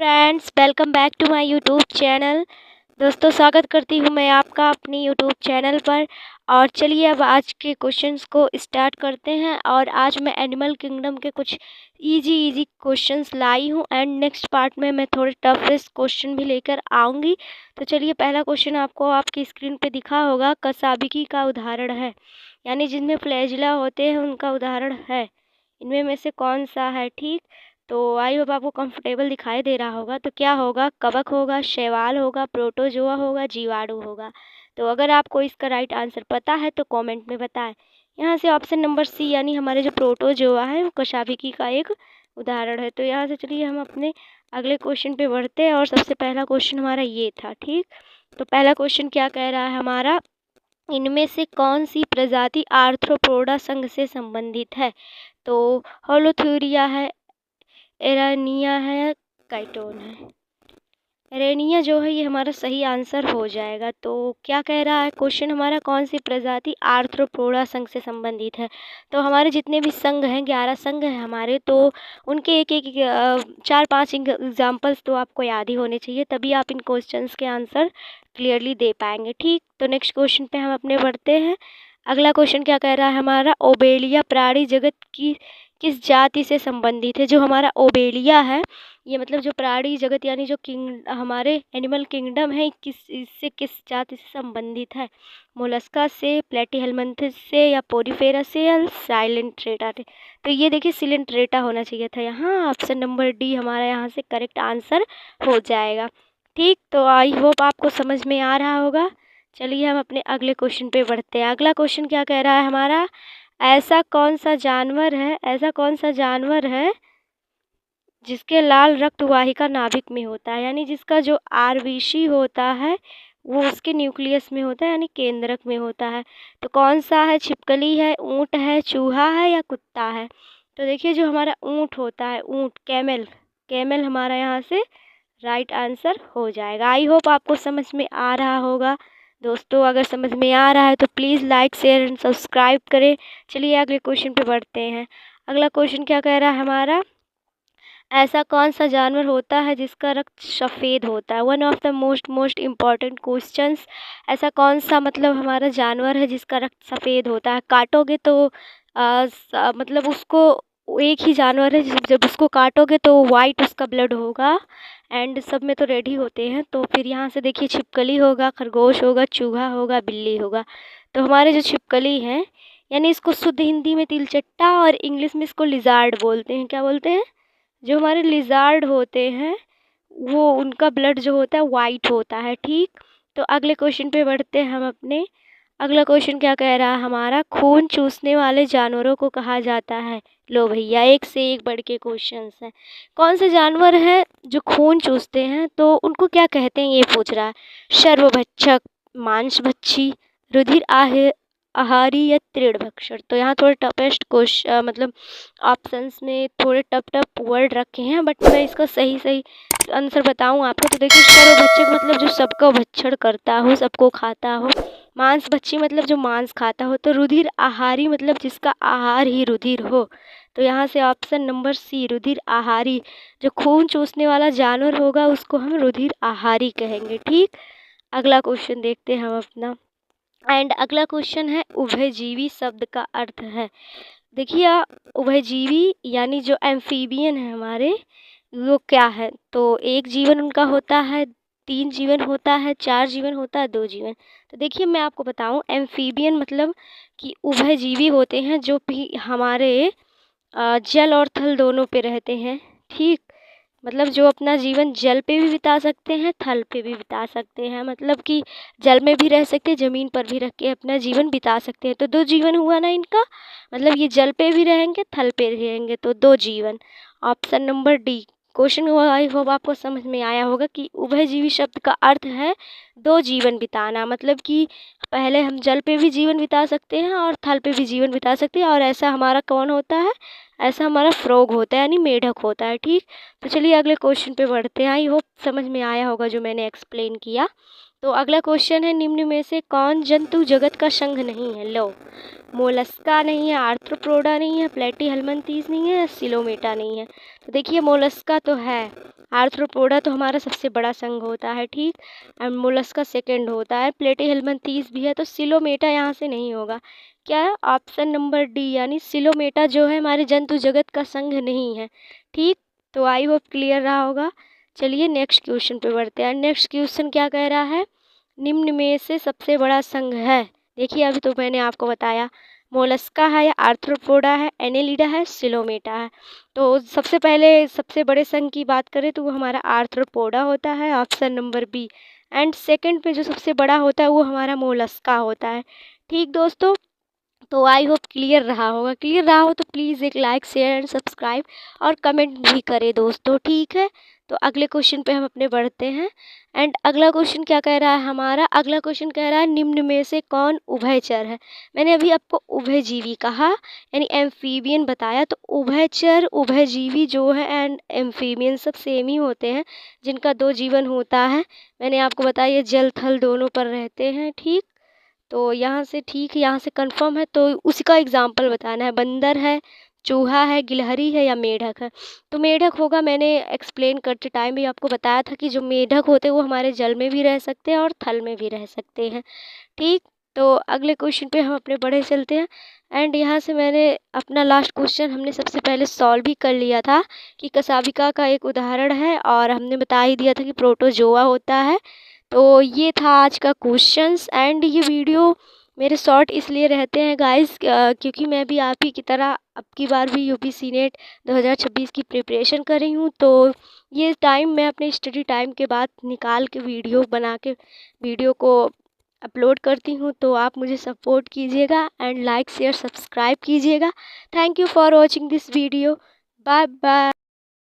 Friends, welcome back to my YouTube channel. दोस्तों, स्वागत करती हूँ मैं आपका अपनी यूट्यूब चैनल पर। और चलिए अब आज के क्वेश्चंस को स्टार्ट करते हैं। और आज मैं एनिमल किंगडम के कुछ इजी क्वेश्चंस लाई हूँ एंड नेक्स्ट पार्ट में मैं थोड़े टफेस्ट क्वेश्चन भी लेकर आऊँगी। तो चलिए, पहला क्वेश्चन आपको आपकी स्क्रीन पे दिखा होगा, कसाबिकी का उदाहरण है, यानी जिनमें फ्लैजिला होते हैं उनका उदाहरण है, इनमें में से कौन सा है। ठीक, तो आई होप आपको कंफर्टेबल दिखाई दे रहा होगा। तो क्या होगा, कवक होगा, शैवाल होगा, प्रोटोजोआ होगा, जीवाणु होगा। तो अगर आपको इसका राइट आंसर पता है तो कमेंट में बताएं। यहाँ से ऑप्शन नंबर सी यानी हमारे जो प्रोटोजोआ है वो कशाभिकी का एक उदाहरण है। तो यहाँ से चलिए हम अपने अगले क्वेश्चन पे बढ़ते हैं। और सबसे पहला क्वेश्चन हमारा ये था। ठीक, तो पहला क्वेश्चन क्या कह रहा है हमारा, इनमें से कौन सी प्रजाति आर्थ्रोपोडा संघ से संबंधित है। तो होलोथुरिया है, एरानिया है, काइटोन है। एरेनिया जो है ये हमारा सही आंसर हो जाएगा। तो क्या कह रहा है क्वेश्चन हमारा, कौन सी प्रजाति आर्थ्रोपोडा संघ से संबंधित है। तो हमारे जितने भी संघ हैं, 11 संघ हैं हमारे, तो उनके एक एक 4-5 एग्जाम्पल्स तो आपको याद ही होने चाहिए, तभी आप इन क्वेश्चंस के आंसर क्लियरली दे पाएंगे। ठीक, तो नेक्स्ट क्वेश्चन पे हम अपने बढ़ते हैं। अगला क्वेश्चन क्या कह रहा है हमारा, ओबेलिया प्राणी जगत की किस जाति से संबंधित है। जो हमारा ओबेलिया है ये मतलब जो प्राणी जगत यानी जो हमारे एनिमल किंगडम है, किस जाति से संबंधित है। मोलस्का से, प्लेटीहेल्मिन्थस से, या पोरीफेरस से, या साइलेंट्रेटा से। तो ये देखिए सिलेंट्रेटा होना चाहिए था यहाँ। ऑप्शन नंबर डी हमारा यहाँ से करेक्ट आंसर हो जाएगा। ठीक, तो आई होप आपको समझ में आ रहा होगा। चलिए हम अपने अगले क्वेश्चन पे बढ़ते हैं। अगला क्वेश्चन क्या कह रहा है हमारा, ऐसा कौन सा जानवर है जिसके लाल रक्त वाहिका नाभिक में होता है, यानी जिसका जो आरबीसी होता है वो उसके न्यूक्लियस में होता है, यानी केंद्रक में होता है। तो कौन सा है, छिपकली है, ऊँट है, चूहा है, या कुत्ता है। तो देखिए जो हमारा ऊँट होता है, ऊँट, कैमल हमारा यहाँ से राइट आंसर हो जाएगा। आई होप आपको समझ में आ रहा होगा। दोस्तों, अगर समझ में आ रहा है तो please like, share and subscribe करें। चलिए अगले क्वेश्चन पे बढ़ते हैं। अगला क्वेश्चन क्या कह रहा है हमारा, ऐसा कौन सा जानवर होता है जिसका रक्त सफ़ेद होता है। One of the most important questions. ऐसा कौन सा मतलब हमारा जानवर है जिसका रक्त सफ़ेद होता है। काटोगे तो मतलब उसको, एक ही जानवर है जब उसको काटोगे तो वाइट उसका ब्लड होगा, एंड सब में तो रेड ही होते हैं। तो फिर यहाँ से देखिए छिपकली होगा, खरगोश होगा, चूहा होगा, बिल्ली होगा। तो हमारे जो छिपकली हैं, यानी इसको शुद्ध हिंदी में तिलचट्टा और इंग्लिश में इसको लिजार्ड बोलते हैं। क्या बोलते हैं, जो हमारे लिजार्ड होते हैं वो उनका ब्लड जो होता है वाइट होता है। ठीक, तो अगले क्वेश्चन पे बढ़ते हैं हम अपने। अगला क्वेश्चन क्या कह रहा है हमारा, खून चूसने वाले जानवरों को कहा जाता है। लो भैया, एक से एक बढ़ के क्वेश्चंस हैं। कौन से जानवर हैं जो खून चूसते हैं, तो उनको क्या कहते हैं ये पूछ रहा है। सर्वभक्षक, मांसभक्षी, रुधिर आहारी, या तृणभक्षक। तो यहाँ थोड़े टफेस्ट क्वेश्चन मतलब ऑप्शंस में थोड़े टफ वर्ड रखे हैं, बट मैं इसका सही आंसर बताऊँ आपको। तो देखिए, सर्वभक्षक मतलब जो सबका भक्षण करता हो, सबको खाता हो। मांसभक्षी मतलब जो मांस खाता हो। तो रुधिर आहारी मतलब जिसका आहार ही रुधिर हो। तो यहाँ से ऑप्शन नंबर सी, रुधिर आहारी, जो खून चूसने वाला जानवर होगा उसको हम रुधिर आहारी कहेंगे। ठीक, अगला क्वेश्चन देखते हैं हम अपना। एंड अगला क्वेश्चन है, उभयजीवी शब्द का अर्थ है। देखिए, उभयजीवी यानी जो एम्फीबियन है हमारे, वो क्या है। तो एक जीवन उनका होता है, 3 जीवन होता है, 4 जीवन होता है, 2 जीवन। तो देखिए मैं आपको बताऊं, एम्फीबियन मतलब कि उभयजीवी होते हैं जो भी हमारे जल और थल दोनों पे रहते हैं। ठीक, मतलब जो अपना जीवन जल पे भी बिता सकते हैं, थल पे भी बिता सकते हैं। मतलब कि जल में भी रह सकते हैं, ज़मीन पर भी रख के अपना जीवन बिता सकते हैं। तो 2 जीवन हुआ ना इनका, मतलब ये जल पे भी रहेंगे, थल पे भी रहेंगे, तो 2 जीवन। ऑप्शन नंबर डी क्वेश्चन हुआ। आई होप आपको समझ में आया होगा कि उभयजीवी शब्द का अर्थ है 2 जीवन बिताना। मतलब कि पहले हम जल पे भी जीवन बिता सकते हैं और थल पे भी जीवन बिता सकते हैं। और ऐसा हमारा कौन होता है, ऐसा हमारा फ्रॉग होता है, यानी मेढक होता है। ठीक, तो चलिए अगले क्वेश्चन पे बढ़ते हैं। आई होप समझ में आया होगा जो मैंने एक्सप्लेन किया। तो अगला क्वेश्चन है, निम्न में से कौन जंतु जगत का संघ नहीं है? लो, मोलस्का नहीं है, आर्थ्रोपोडा नहीं है, प्लेटीहेल्मिन्थेस नहीं है, सिलोमेटा नहीं है। तो देखिए मोलस्का तो है, आर्थ्रोपोडा तो हमारा सबसे बड़ा संघ होता है, ठीक, और मोलस्का सेकंड होता है, प्लेटीहेल्मिन्थेस भी है, तो सिलोमेटा यहाँ से नहीं होगा। क्या है? ऑप्शन नंबर डी, यानी सिलोमेटा जो है हमारे जंतु जगत का संघ नहीं है, ठीक। तो आई होप क्लियर रहा होगा। चलिए नेक्स्ट क्वेश्चन पे बढ़ते हैं। नेक्स्ट क्वेश्चन क्या कह रहा है, निम्न में से सबसे बड़ा संघ है। देखिए अभी तो मैंने आपको बताया, मोलस्का है या आर्थ्रोपोडा है, एनेलिडा है, सिलोमेटा है। तो सबसे पहले सबसे बड़े संघ की बात करें तो वो हमारा आर्थ्रोपोडा होता है, option number B. And second पे जो सबसे बड़ा होता है वो हमारा मोलस्का होता है, ठीक दोस्तों। तो आई होप क्लियर रहा होगा। क्लियर रहा हो तो प्लीज़ एक लाइक, शेयर एंड सब्सक्राइब और कमेंट भी करें दोस्तों, ठीक है। तो अगले क्वेश्चन पे हम अपने बढ़ते हैं। एंड अगला क्वेश्चन क्या कह रहा है हमारा, अगला क्वेश्चन कह रहा है, निम्न में से कौन उभयचर है? मैंने अभी आपको उभयजीवी कहा, यानी एम्फीबियन बताया। तो उभयचर, उभयजीवी जो है एंड एम्फीबियन सब सेम ही होते हैं, जिनका दो जीवन होता है। मैंने आपको बताया ये जल थल दोनों पर रहते हैं, ठीक। तो यहाँ से ठीक है, यहाँ से कंफर्म है, तो उसी का एग्जाम्पल बताना है। बंदर है, चूहा है, गिलहरी है या मेढक है? तो मेढक होगा। मैंने एक्सप्लेन करते टाइम भी आपको बताया था कि जो मेढक होते हैं वो हमारे जल में भी रह सकते हैं और थल में भी रह सकते हैं, ठीक। तो अगले क्वेश्चन पे हम अपने बढ़े चलते हैं। एंड यहाँ से मैंने अपना लास्ट क्वेश्चन हमने सबसे पहले सॉल्व भी कर लिया था कि कसाबिका का एक उदाहरण है, और हमने बता ही दिया था कि प्रोटोजोआ होता है। तो ये था आज का क्वेश्चंस। एंड ये वीडियो मेरे शॉर्ट इसलिए रहते हैं गाइस, क्योंकि मैं भी आप ही की तरह अब की बार भी यूपीएससी नेट 2026 की प्रिपरेशन कर रही हूँ। तो ये टाइम मैं अपने स्टडी टाइम के बाद निकाल के वीडियो बना के वीडियो को अपलोड करती हूँ। तो आप मुझे सपोर्ट कीजिएगा एंड लाइक शेयर सब्सक्राइब कीजिएगा। Thank you for watching this video. Bye bye.